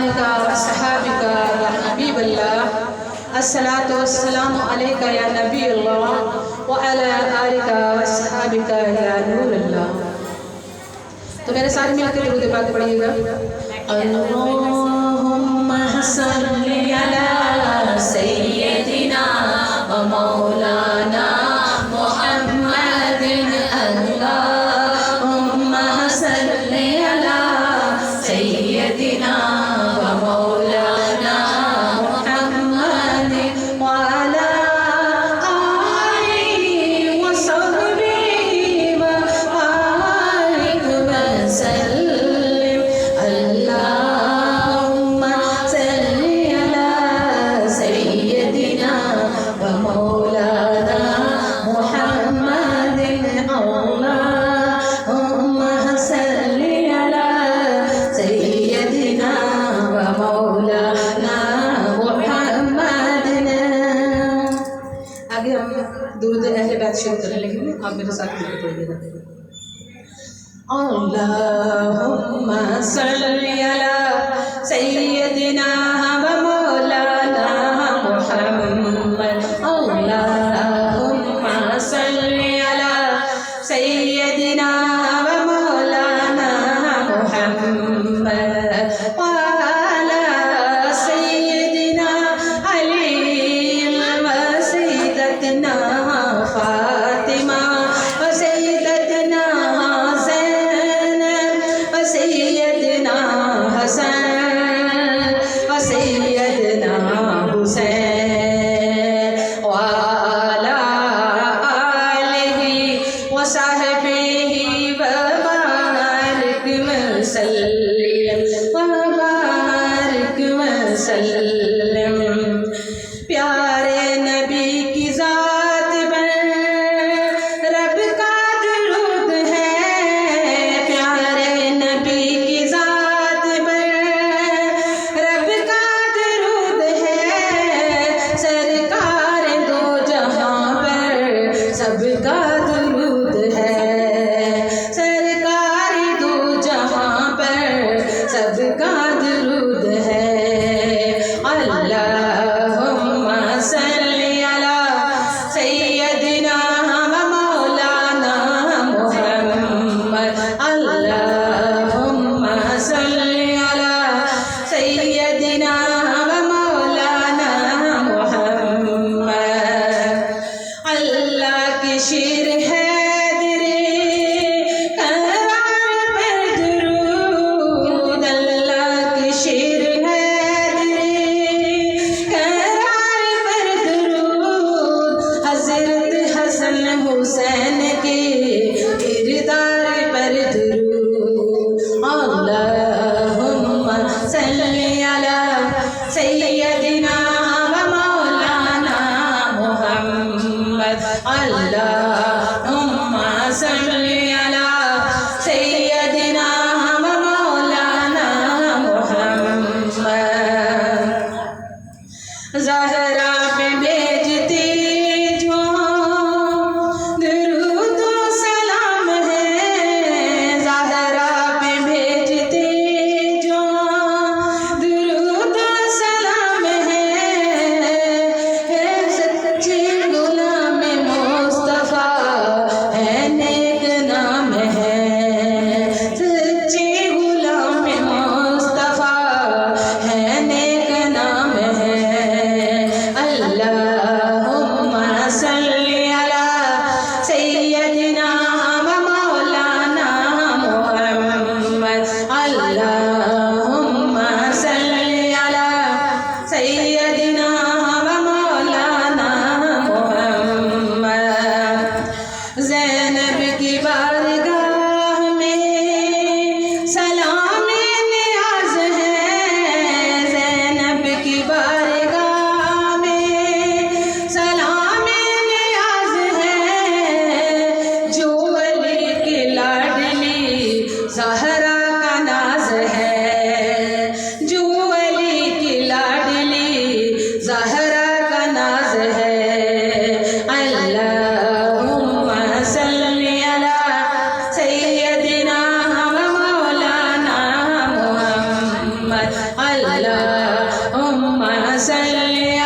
आलिका व सहाबिका या हबीबल्लाह, अस्सलातु वस्सलामु अलैका या नबीअल्लाह व अला आलिका व सहाबिका या नूरल्लाह। तो मेरे साथ मिलकर दुरूद पाक पढ़िएगा। अल्लाहुम्मा सल्ली अला सय्यदिना व मौलाना मुहम्मदिन, अल्लाहुम्मा सल्ली अला सय्यदिना व मौलाना मुहम्मदिन व अला आलिहि व सहबिहि व बारिक वसल्लिम। अल्लाहुम्मा सल्ली अला सय्यदिना व मौलाना मुहम्मदिन, अल्लाहुम्मा सल्ली अला सय्यदिना व मौलाना मुहम्मदिन। आगे हम दुरूद अहले बैत शुरू करने लगे, आप मेरे साथ मिलकर पढ़िएगा। अल्लाहुम्मा सल्ली अला सय्यदिना व मौलाना मुहम्मद, अल्लाहुम्मा सल्ली अला सय्यदिना व मौलाना मुहम्मद व अला सय्यदिना अली व सय्यदतना फातिमा व सय्यदतना ज़ैनब व सय्यदना हसन व सय्यदना हुसैन व अला आलिहि व सहबिहि व बारिक वसल्लिम व बारिक वसल्लिम। प्यारे नबी की ज़ात पर रब का दुरूद है, प्यारे नबी की ज़ात पर रब का दुरूद है। सरकार दो जहां पर सबका दुरूद है, सरकार दो जहां पर सबका दुरूद है। अल्लाहुम्मा सल्ली